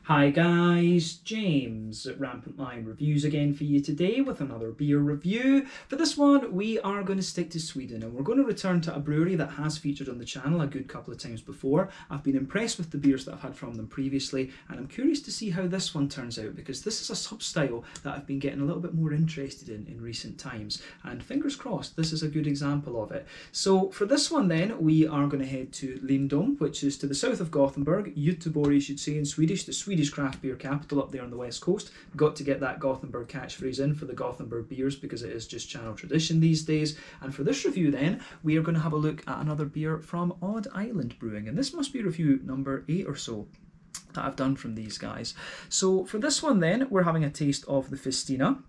Hi guys, James at Rampant Lion Reviews again for you today with another beer review. For this one, we are going to stick to Sweden and we're going to return to a brewery that has featured on the channel a good couple of times before. I've been impressed with the beers that I've had from them previously and I'm curious to see how this one turns out because this is a sub-style that I've been getting a little bit more interested in recent times, and fingers crossed this is a good example of it. So for this one then, we are going to head to Lindome, which is to the south of Gothenburg, Göteborg you should say in Swedish, the Swedish craft beer capital up there on the west coast. Got to get that Gothenburg catchphrase in for the Gothenburg beers because it is just channel tradition these days. And for this review then, we are going to have a look at another beer from Odd Island Brewing, and this must be review number 8 or so that I've done from these guys. So for this one then, we're having a taste of the Festina.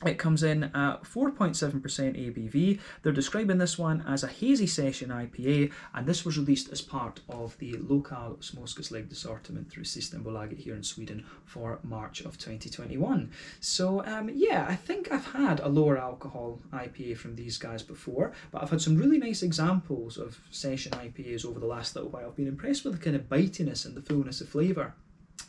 It comes in at 4.7% ABV. They're describing this one as a hazy session IPA, and this was released as part of the Lokal Småskalig assortment through Systembolaget here in Sweden for March of 2021. So yeah, I think I've had a lower alcohol IPA from these guys before, but I've had some really nice examples of session IPAs over the last little while. I've been impressed with the kind of bitiness and the fullness of flavour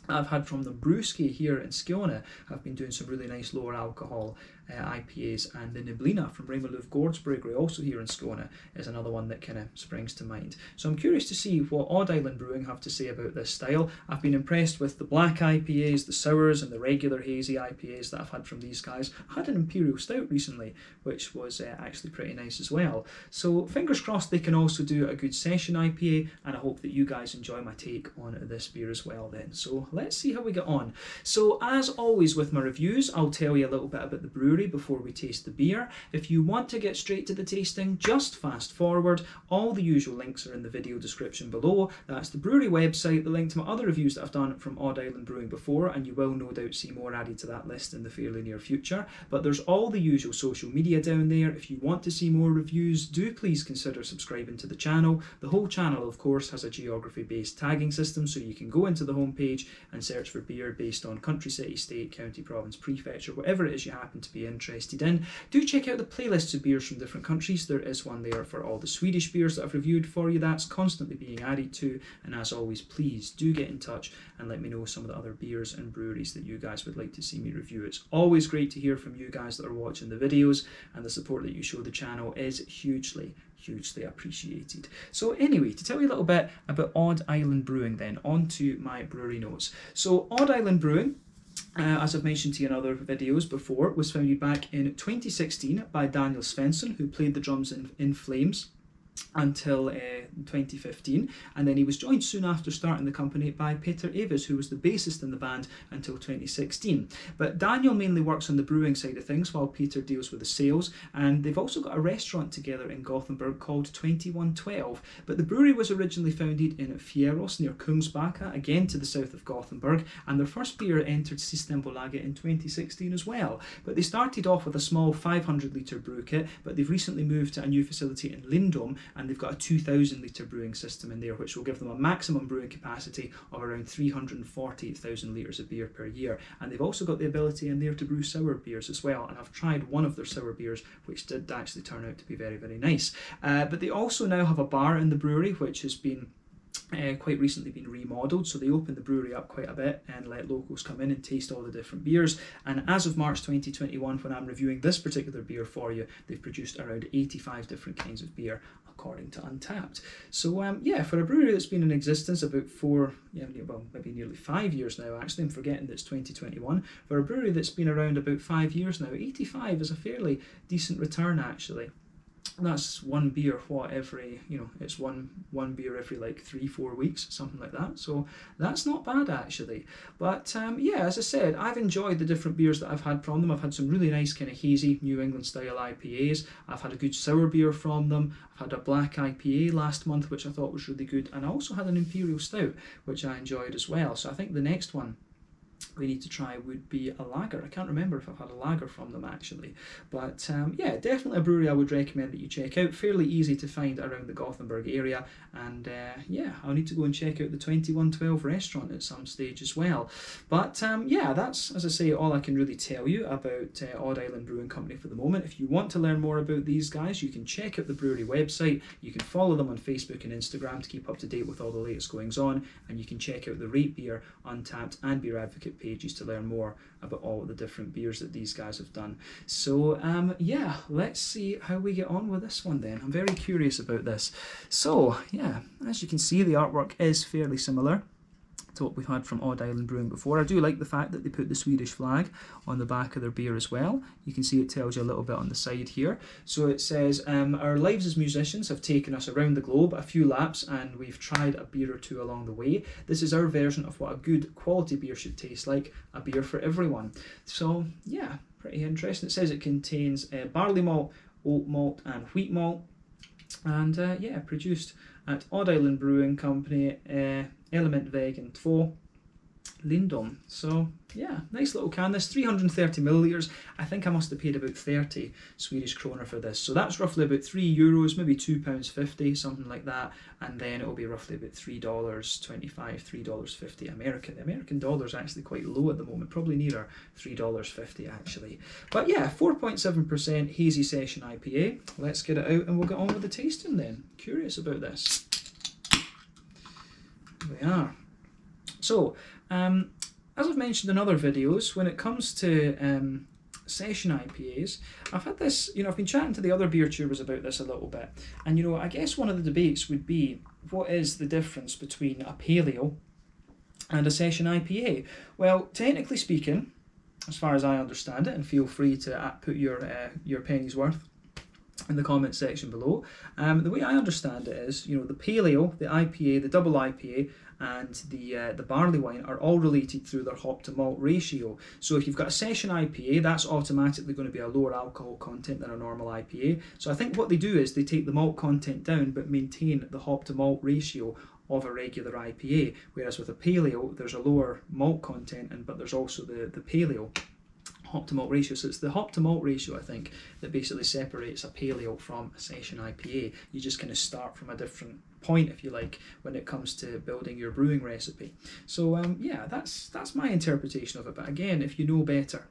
I've had from the Brewski here in Skåne. I've been doing some really nice lower alcohol IPAs, and the Niblina from Remelöv Brewery, also here in Skåne, is another one that kind of springs to mind. So I'm curious to see what Odd Island Brewing have to say about this style. I've been impressed with the black IPAs, the sours and the regular hazy IPAs that I've had from these guys. I had an Imperial Stout recently, which was actually pretty nice as well. So fingers crossed they can also do a good session IPA, and I hope that you guys enjoy my take on this beer as well then. So let's see how we get on. So as always with my reviews, I'll tell you a little bit about the brewery before we taste the beer. If you want to get straight to the tasting, just fast forward. All the usual links are in the video description below. That's the brewery website, the link to my other reviews that I've done from Odd Island Brewing before, and you will no doubt see more added to that list in the fairly near future. But there's all the usual social media down there. If you want to see more reviews, do please consider subscribing to the channel. The whole channel, of course, has a geography-based tagging system, so you can go into the homepage and search for beer based on country, city, state, county, province, prefecture, whatever it is you happen to be interested in. Do check out the playlists of beers from different countries. There is one there for all the Swedish beers that I've reviewed for you. That's constantly being added to, and as always, please do get in touch and let me know some of the other beers and breweries that you guys would like to see me review. It's always great to hear from you guys that are watching the videos, and the support that you show the channel is hugely appreciated. So anyway, to tell you a little bit about Odd Island Brewing then, on to my brewery notes. So Odd Island Brewing, as I've mentioned to you in other videos before, was founded back in 2016 by Daniel Svensson, who played the drums in Flames until 2015, and then he was joined soon after starting the company by Peter Eves, who was the bassist in the band until 2016. But Daniel mainly works on the brewing side of things while Peter deals with the sales, and they've also got a restaurant together in Gothenburg called 2112. But the brewery was originally founded in Fjärås near Kungsbacka, again to the south of Gothenburg, and their first beer entered Systembolaget in 2016 as well. But they started off with a small 500 litre brew kit, but they've recently moved to a new facility in Lindome, and they've got a 2,000 litre brewing system in there, which will give them a maximum brewing capacity of around 340,000 litres of beer per year. And they've also got the ability in there to brew sour beers as well, and I've tried one of their sour beers, which did actually turn out to be very, very nice. But they also now have a bar in the brewery, which has been quite recently been remodeled, so they opened the brewery up quite a bit and let locals come in and taste all the different beers. And as of March 2021, when I'm reviewing this particular beer for you, they've produced around 85 different kinds of beer according to Untappd. So yeah, for a brewery that's been in existence about maybe nearly 5 years now, actually, I'm forgetting that it's 2021. For a brewery that's been around about 5 years now, 85 is a fairly decent return actually. That's one beer it's one beer every like 3-4 weeks, something like that, so that's not bad actually. But yeah, as I said, I've enjoyed the different beers that I've had from them. I've had some really nice kind of hazy New England style IPAs. I've had a good sour beer from them. I've had a black IPA last month, which I thought was really good, and I also had an Imperial Stout, which I enjoyed as well. So I think the next one we need to try would be a lager. I can't remember if I've had a lager from them actually, but yeah, definitely a brewery I would recommend that you check out. Fairly easy to find around the Gothenburg area, and yeah, I'll need to go and check out the 2112 restaurant at some stage as well. But yeah, that's, as I say, all I can really tell you about Odd Island Brewing Company for the moment. If you want to learn more about these guys, you can check out the brewery website, you can follow them on Facebook and Instagram to keep up to date with all the latest goings on, and you can check out the Rate Beer, Untappd and Beer Advocate pages to learn more about all the different beers that these guys have done. So yeah, let's see how we get on with this one then. I'm very curious about this. So yeah, as you can see, the artwork is fairly similar to what we've had from Odd Island Brewing before. I do like the fact that they put the Swedish flag on the back of their beer as well. You can see it tells you a little bit on the side here. So it says, our lives as musicians have taken us around the globe a few laps, and we've tried a beer or two along the way. This is our version of what a good quality beer should taste like, a beer for everyone. So yeah, pretty interesting. It says it contains barley malt, oat malt and wheat malt, and yeah, produced at Odd Island Brewing Company, Element Vägen 2, Lindome. So yeah, nice little can. This 330 millilitres. I think I must have paid about 30 Swedish kronor for this. So that's roughly about €3, maybe £2.50, something like that. And then it'll be roughly about $3.25, $3.50 American. The American dollar is actually quite low at the moment, probably nearer $3.50 actually. But yeah, 4.7% hazy session IPA. Let's get it out and we'll get on with the tasting then. Curious about this. Here we are. So, as I've mentioned in other videos, when it comes to session IPAs, I've had this, I've been chatting to the other beer tubers about this a little bit, and I guess one of the debates would be, what is the difference between a Paleo and a session IPA? Well, technically speaking, as far as I understand it, and feel free to put your penny's worth in the comments section below. The way I understand it is, the Paleo, the IPA, the double IPA, and the barley wine are all related through their hop to malt ratio. So if you've got a session IPA, that's automatically going to be a lower alcohol content than a normal IPA. So I think what they do is they take the malt content down but maintain the hop to malt ratio of a regular IPA. Whereas with a Paleo, there's a lower malt content, but there's also the Paleo hop to malt ratio. So it's the hop to malt ratio, I think, that basically separates a Paleo from a session IPA. You just kind of start from a different point, if you like, when it comes to building your brewing recipe. So yeah, that's my interpretation of it. But again, if you know better,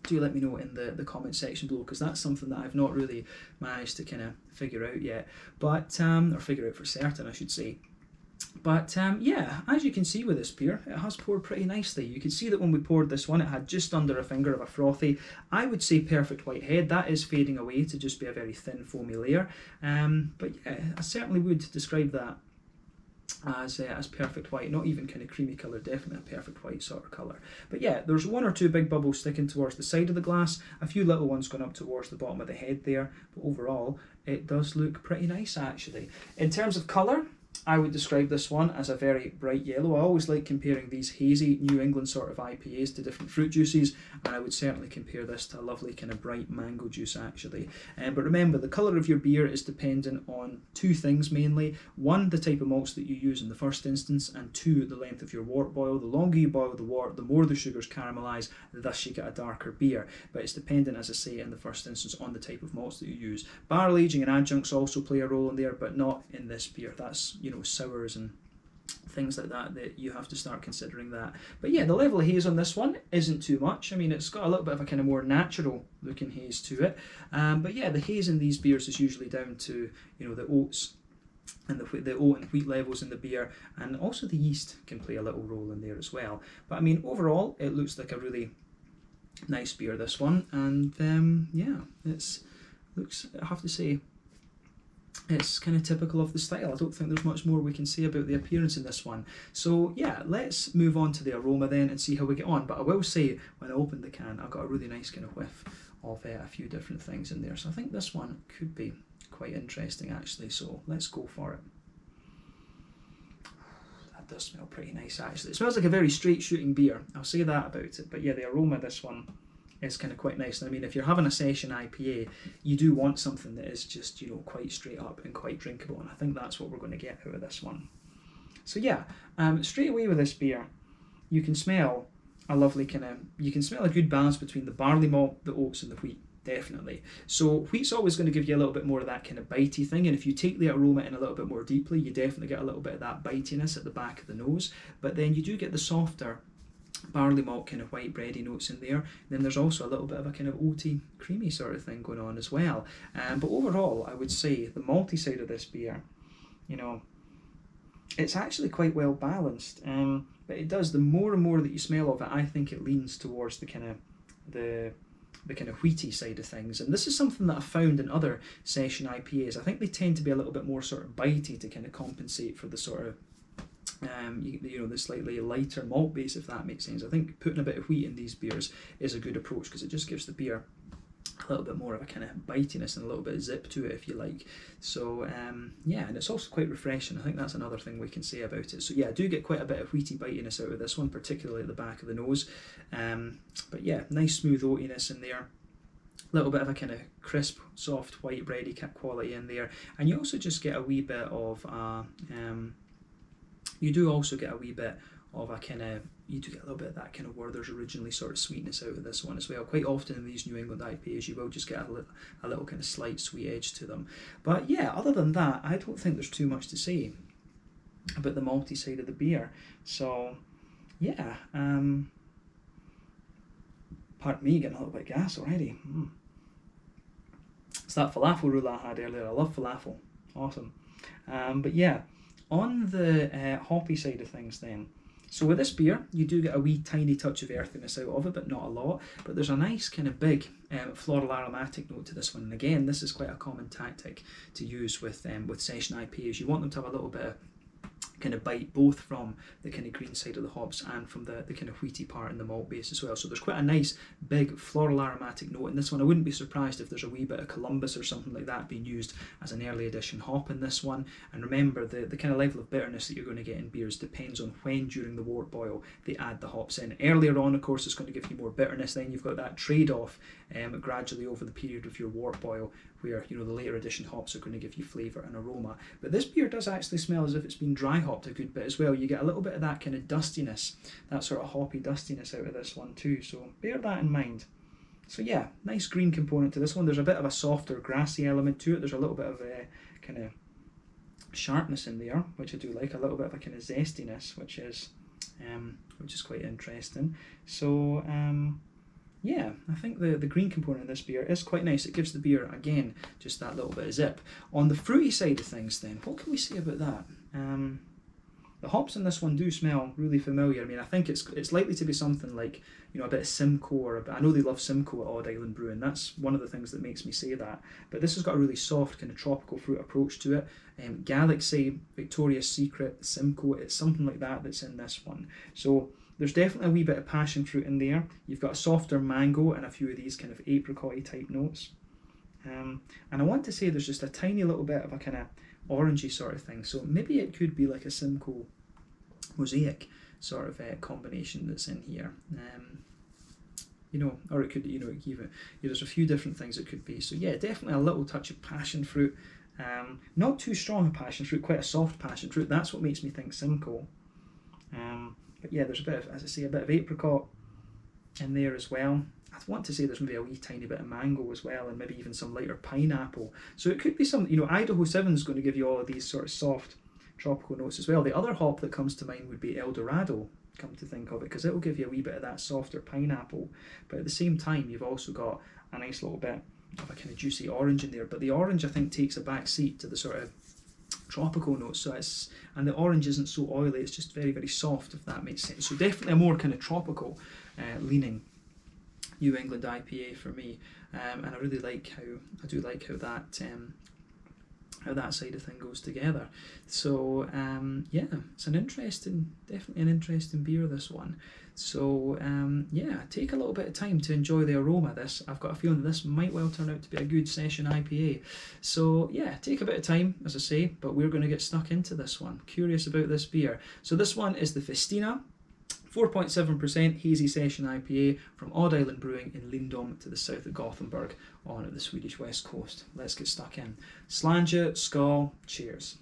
do let me know in the comment section below, because that's something that I've not really managed to kind of figure out yet, but or figure out for certain, I should say. But yeah, as you can see with this beer, it has poured pretty nicely. You can see that when we poured this one, it had just under a finger of a frothy, I would say perfect white head. That is fading away to just be a very thin foamy layer. But yeah, I certainly would describe that as perfect white, not even kind of creamy colour, definitely a perfect white sort of colour. But yeah, there's one or two big bubbles sticking towards the side of the glass, a few little ones going up towards the bottom of the head there, but overall it does look pretty nice actually. In terms of colour, I would describe this one as a very bright yellow. I always like comparing these hazy New England sort of IPAs to different fruit juices, and I would certainly compare this to a lovely kind of bright mango juice actually. But remember, the colour of your beer is dependent on two things mainly. One, the type of malts that you use in the first instance, and two, the length of your wort boil. The longer you boil the wort, the more the sugars caramelise, thus you get a darker beer. But it's dependent, as I say, in the first instance on the type of malts that you use. Barrel aging and adjuncts also play a role in there, but not in this beer. That's, sours and things like that you have to start considering that. But yeah, the level of haze on this one isn't too much. I mean, it's got a little bit of a kind of more natural looking haze to it. But yeah, the haze in these beers is usually down to, the oats and the oat and wheat levels in the beer, and also the yeast can play a little role in there as well. But I mean, overall, it looks like a really nice beer, this one. And yeah, looks, I have to say, it's kind of typical of the style. I don't think there's much more we can say about the appearance in this one. So yeah, let's move on to the aroma then and see how we get on. But I will say, when I opened the can, I got a really nice kind of whiff of a few different things in there. So I think this one could be quite interesting actually. So let's go for it. That does smell pretty nice actually. It smells like a very straight shooting beer. I'll say that about it. But yeah, the aroma of this one is kind of quite nice. And I mean, if you're having a session IPA, you do want something that is just, quite straight up and quite drinkable. And I think that's what we're going to get out of this one. So yeah, straight away with this beer, you can smell a lovely kind of, you can smell a good balance between the barley malt, the oats and the wheat, definitely. So wheat's always going to give you a little bit more of that kind of bitey thing, and if you take the aroma in a little bit more deeply, you definitely get a little bit of that bitiness at the back of the nose, but then you do get the softer barley malt kind of white bready notes in there. Then there's also a little bit of a kind of oaty creamy sort of thing going on as well. But overall, I would say the malty side of this beer, you know, it's actually quite well balanced. But it does, the more and more that you smell of it, I think it leans towards the kind of the kind of wheaty side of things. And this is something that I've found in other session IPAs. I think they tend to be a little bit more sort of bitey to kind of compensate for the sort of you know, the slightly lighter malt base, if that makes sense. I think putting a bit of wheat in these beers is a good approach because it just gives the beer a little bit more of a kind of bitiness and a little bit of zip to it, if you like. So yeah, and it's also quite refreshing. I think that's another thing we can say about it. So yeah, I do get quite a bit of wheaty bitiness out of this one, particularly at the back of the nose. But yeah, nice smooth oatiness in there. A little bit of a kind of crisp, soft, white bready quality in there. And you also just get a wee bit of you do also get a wee bit of a kind of, you do get a little bit of that kind of Werther's originally sort of sweetness out of this one as well. Quite often in these New England IPAs you will just get a little kind of slight sweet edge to them. But yeah, other than that, I don't think there's too much to say about the malty side of the beer. So yeah, pardon me, getting a little bit of gas already. It's that falafel roll I had earlier. I love falafel, awesome. But yeah, on the hoppy side of things then, so with this beer, you do get a wee tiny touch of earthiness out of it, but not a lot. But there's a nice kind of big floral aromatic note to this one. And again, this is quite a common tactic to use with session IPAs. You want them to have a little bit of kind of bite both from the kind of green side of the hops and from the kind of wheaty part in the malt base as well. So there's quite a nice big floral aromatic note in this one. I wouldn't be surprised if there's a wee bit of Columbus or something like that being used as an early edition hop in this one. And remember, the kind of level of bitterness that you're going to get in beers depends on when during the wort boil they add the hops in. Earlier on, of course, it's going to give you more bitterness. Then you've got that trade-off gradually over the period of your wort boil, where, you know, the later edition hops are going to give you flavour and aroma. But this beer does actually smell as if it's been dry hopped a good bit as well. You get a little bit of that kind of dustiness, that sort of hoppy dustiness out of this one too, so bear that in mind. So yeah, nice green component to this one. There's a bit of a softer grassy element to it. There's a little bit of a kind of sharpness in there, which I do like, a little bit of a kind of zestiness, which is quite interesting. So yeah, I think the green component of this beer is quite nice. It gives the beer, again, just that little bit of zip. On the fruity side of things then, what can we say about that? The hops in this one do smell really familiar. I mean, I think it's likely to be something like, you know, a bit of Simcoe, or a bit, I know they love Simcoe at Odd Island Brewing. That's one of the things that makes me say that. But this has got a really soft kind of tropical fruit approach to it. Galaxy, Victoria's Secret, Simcoe, it's something like that that's in this one. So there's definitely a wee bit of passion fruit in there. You've got a softer mango and a few of these kind of apricot-y type notes. And I want to say there's just a tiny little bit of a kind of orangey sort of thing. So maybe it could be like a Simcoe mosaic sort of combination that's in here. You know, or it could, you know, even, there's a few different things it could be. So yeah, definitely a little touch of passion fruit. Not too strong a passion fruit, quite a soft passion fruit. That's what makes me think Simcoe. But yeah, there's a bit of, as I say, a bit of apricot in there as well. I want to say there's maybe a wee tiny bit of mango as well, and maybe even some lighter pineapple. So it could be some, you know, Idaho 7 is going to give you all of these sort of soft tropical notes as well. The other hop that comes to mind would be Eldorado, come to think of it, because it will give you a wee bit of that softer pineapple. But at the same time, you've also got a nice little bit of a kind of juicy orange in there. But the orange, I think, takes a back seat to the sort of tropical notes, so it's, and the orange isn't so oily, it's just very, very soft, if that makes sense. So definitely a more kind of tropical leaning New England IPA for me, and I really like how that side of thing goes together. So yeah, it's definitely an interesting beer, this one. So yeah, take a little bit of time to enjoy the aroma of this. I've got a feeling that this might well turn out to be a good session IPA. So yeah, take a bit of time, as I say, but we're going to get stuck into this one. Curious about this beer. So this one is the Festina, 4.7% hazy session IPA from Odd Island Brewing in Lindome to the south of Gothenburg on the Swedish west coast. Let's get stuck in. Slange, skål, cheers.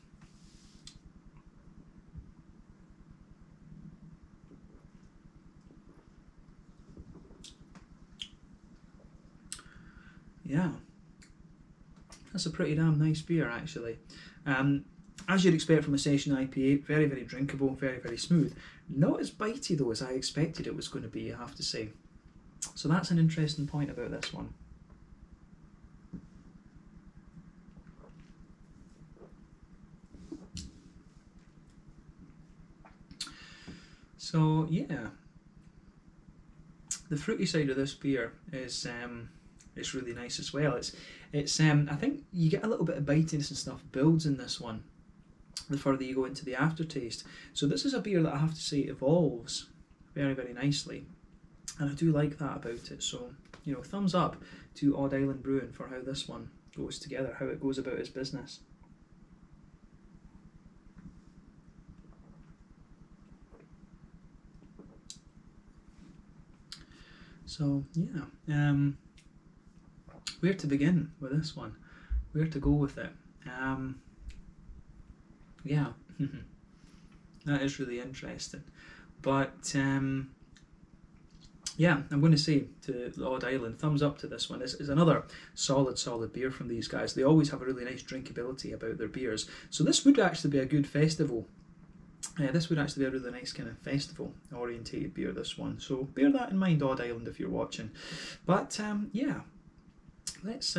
yeah, that's a pretty damn nice beer actually. As you'd expect from a Session IPA, very, very drinkable, very, very smooth. Not as bitey though as I expected it was going to be, I have to say. So that's an interesting point about this one. So yeah, the fruity side of this beer is it's really nice as well. It's I think you get a little bit of bitiness and stuff builds in this one the further you go into the aftertaste. So this is a beer that I have to say evolves very, very nicely, and I do like that about it. So, you know, thumbs up to Odd Island Brewing for how this one goes together, how it goes about its business. So yeah, where to begin with this one? Where to go with it? Yeah, that is really interesting. But yeah, I'm going to say to Odd Island, thumbs up to this one. This is another solid beer from these guys. They always have a really nice drinkability about their beers. So this would actually be a good festival. This would actually be a really nice kind of festival orientated beer, this one. So bear that in mind, Odd Island, if you're watching. But yeah, let's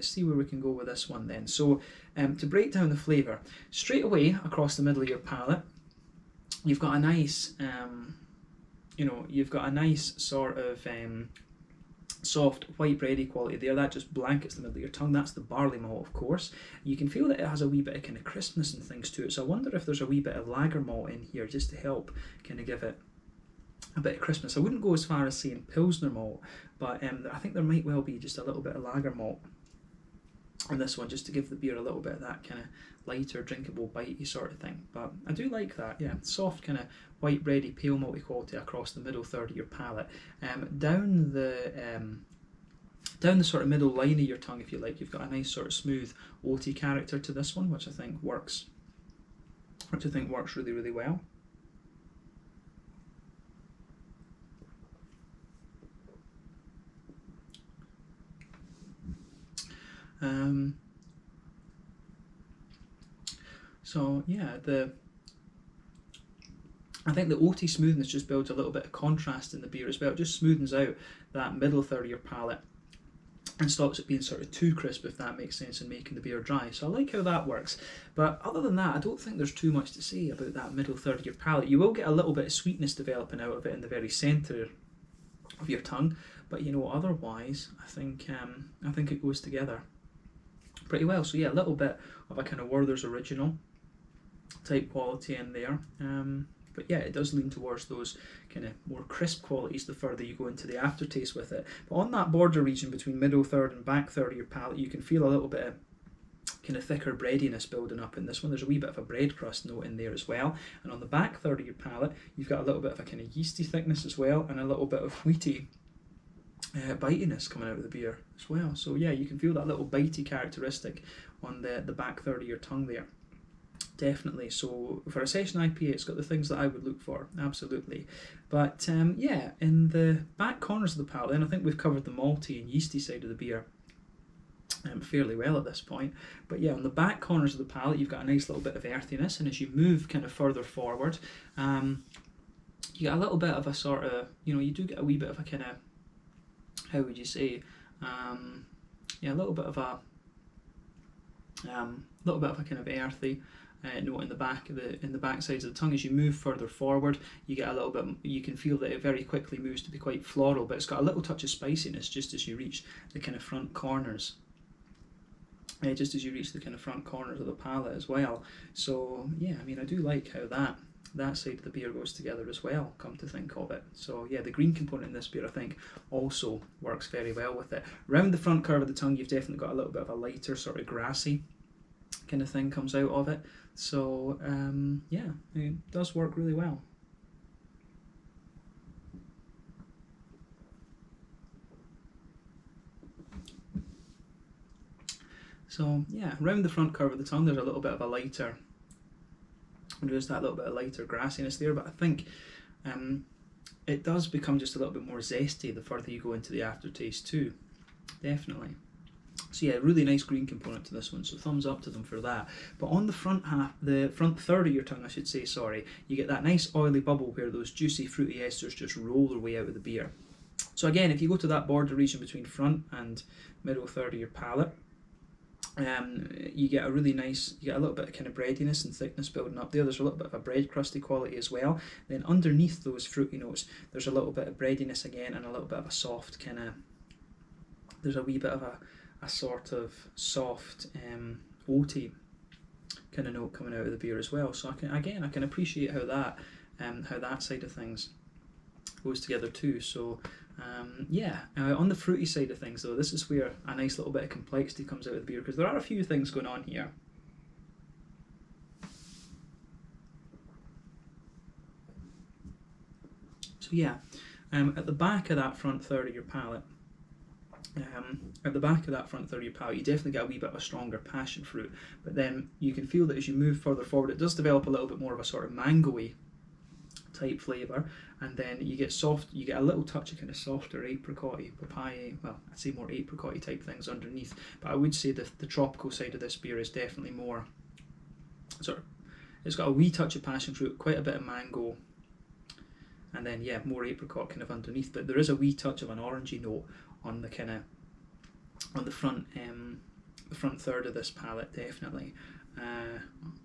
see where we can go with this one then. So to break down the flavour, straight away across the middle of your palate, you've got a nice, you've got a nice sort of soft white bready quality there. That just blankets the middle of your tongue. That's the barley malt, of course. You can feel that it has a wee bit of kind of crispness and things to it. So I wonder if there's a wee bit of lager malt in here just to help kind of give it a bit of crispness. I wouldn't go as far as saying Pilsner malt, but I think there might well be just a little bit of lager malt on this one, just to give the beer a little bit of that kind of lighter, drinkable, bitey sort of thing. But I do like that, yeah. Soft kind of white bready, pale malty quality across the middle third of your palate. Down the sort of middle line of your tongue, if you like, you've got a nice sort of smooth, oaty character to this one, which I think works really, really well. So yeah, I think the oaty smoothness just builds a little bit of contrast in the beer as well. It just smoothens out that middle third of your palate and stops it being sort of too crisp, if that makes sense, in making the beer dry. So I like how that works. But other than that, I don't think there's too much to say about that middle third of your palate. You will get a little bit of sweetness developing out of it in the very centre of your tongue, but you know, otherwise, I think it goes together pretty well. So yeah, a little bit of a kind of Werther's Original type quality in there. But yeah, it does lean towards those kind of more crisp qualities the further you go into the aftertaste with it. But on that border region between middle third and back third of your palate, you can feel a little bit of kind of thicker breadiness building up in this one. There's a wee bit of a bread crust note in there as well. And on the back third of your palate, you've got a little bit of a kind of yeasty thickness as well, and a little bit of wheaty bitiness coming out of the beer as well. So yeah, you can feel that little bitey characteristic on the back third of your tongue there. Definitely. So for a Session IPA, it's got the things that I would look for, absolutely. But yeah, in the back corners of the palate, and I think we've covered the malty and yeasty side of the beer fairly well at this point. But yeah, on the back corners of the palate, you've got a nice little bit of earthiness, and as you move kind of further forward, you get a little bit of a sort of, you do get a wee bit of a kind of, how would you say, yeah, a little bit of a kind of earthy note in the back sides of the tongue. As you move further forward, you get a little bit. You can feel that it very quickly moves to be quite floral, but it's got a little touch of spiciness just as you reach the kind of front corners. Just as you reach the kind of front corners of the palate as well. So yeah, I mean, I do like how that side of the beer goes together as well, come to think of it. So yeah, the green component in this beer, I think, also works very well with it. Round the front curve of the tongue, you've definitely got a little bit of a lighter sort of grassy kind of thing comes out of it. So yeah, it does work really well. So yeah, round the front curve of the tongue, there's a little bit of a lighter, there's that little bit of lighter grassiness there, but I think it does become just a little bit more zesty the further you go into the aftertaste too, definitely. So yeah, really nice green component to this one, so thumbs up to them for that. But on the front half, the front third of your tongue, I should say, sorry, you get that nice oily bubble where those juicy fruity esters just roll their way out of the beer. So again, if you go to that border region between front and middle third of your palate, you get a really nice, you get a little bit of kind of breadiness and thickness building up there. There's a little bit of a bread crusty quality as well. Then underneath those fruity notes, there's a little bit of breadiness again, and a little bit of a soft kind of, there's a wee bit of a sort of soft oaty kind of note coming out of the beer as well. So I can appreciate how that side of things goes together too. So yeah, on the fruity side of things though, this is where a nice little bit of complexity comes out of the beer, because there are a few things going on here. So yeah, at the back of that front third of your palate, you definitely get a wee bit of a stronger passion fruit, but then you can feel that as you move further forward, it does develop a little bit more of a sort of mango-y type flavour, and then you get a little touch of kind of softer apricot-y, papaya, well, I'd say more apricot-y type things underneath, but I would say the tropical side of this beer is definitely more sort of, it's got a wee touch of passion fruit, quite a bit of mango, and then yeah, more apricot kind of underneath, but there is a wee touch of an orangey note on the kind of, on the front third of this palate, definitely.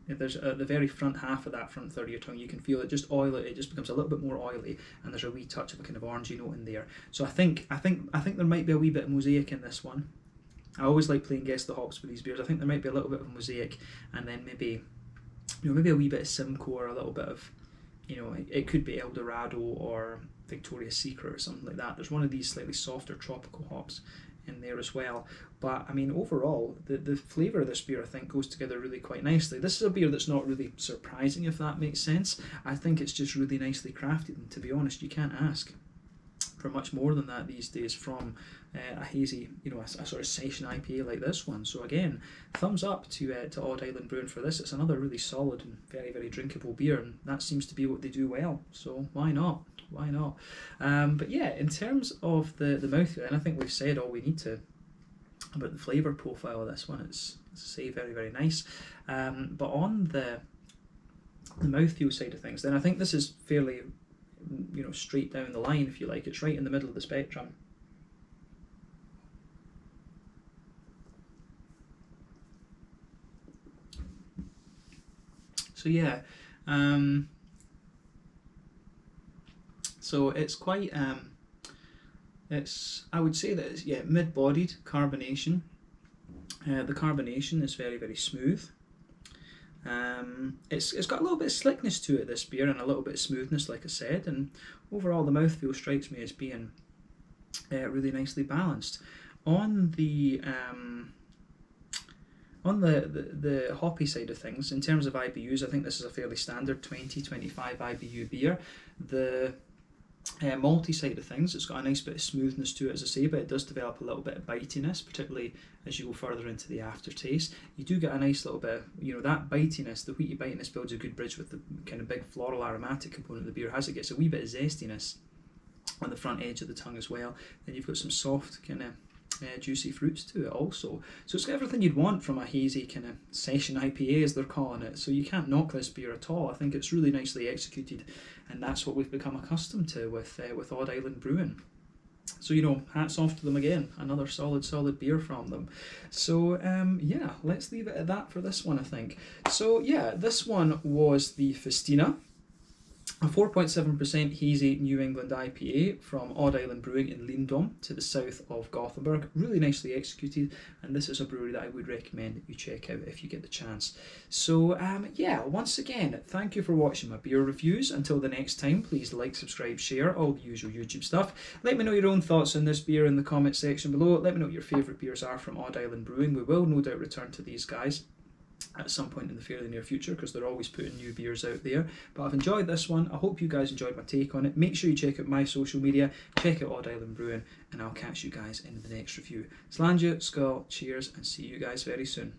There's at the very front half of that front third of your tongue, you can feel it just it just becomes a little bit more oily, and there's a wee touch of a kind of orangey note in there. So I think there might be a wee bit of mosaic in this one. I always like playing guess the hops with these beers. I think there might be a little bit of mosaic, and then maybe a wee bit of Simcoe, or a little bit of, it could be El Dorado or Victoria's Secret or something like that. There's one of these slightly softer tropical hops in there as well. But I mean, overall, the flavour of this beer I think goes together really quite nicely. This is a beer that's not really surprising, if that makes sense. I think it's just really nicely crafted, and to be honest, you can't ask for much more than that these days from a hazy, a sort of session IPA like this one. So again, thumbs up to Odd Island Brewing for this. It's another really solid and very, very drinkable beer, and that seems to be what they do well. So why not? Why not? But yeah, in terms of the mouthfeel, and I think we've said all we need to about the flavour profile of this one. It's, as I say, very, very nice. But on the mouthfeel side of things, then I think this is fairly, straight down the line, if you like. It's right in the middle of the spectrum. So yeah, so it's quite, I would say that it's, yeah, mid-bodied carbonation. The carbonation is very, very smooth. It's got a little bit of slickness to it, this beer, and a little bit of smoothness, like I said, and overall the mouthfeel strikes me as being really nicely balanced. On the hoppy side of things, in terms of IBUs, I think this is a fairly standard 20-25 IBU beer. The malty side of things, it's got a nice bit of smoothness to it, as I say, but it does develop a little bit of bitiness, particularly as you go further into the aftertaste. You do get a nice little bit of, that bitiness, the wheaty bitiness builds a good bridge with the kind of big floral aromatic component the beer has. It gets a wee bit of zestiness on the front edge of the tongue as well. Then you've got some soft kind of juicy fruits to it also. So it's got everything you'd want from a hazy kind of session IPA, as they're calling it. So you can't knock this beer at all. I think it's really nicely executed, and that's what we've become accustomed to with Odd Island Brewing. So, hats off to them again. Another solid beer from them. So, yeah, let's leave it at that for this one, I think. So, yeah, this one was the Festina, a 4.7% hazy New England IPA from Odd Island Brewing in Lindome to the south of Gothenburg. Really nicely executed, and this is a brewery that I would recommend that you check out if you get the chance. So yeah, once again, thank you for watching my beer reviews. Until the next time, please like, subscribe, share, all the usual YouTube stuff. Let me know your own thoughts on this beer in the comment section below. Let me know what your favourite beers are from Odd Island Brewing. We will no doubt return to these guys at some point in the fairly near future, because they're always putting new beers out there. But I've enjoyed this one. I hope you guys enjoyed my take on it. Make sure you check out my social media, check out Odd Island Brewing, and I'll catch you guys in the next review. Slàinte, skål, cheers, and see you guys very soon.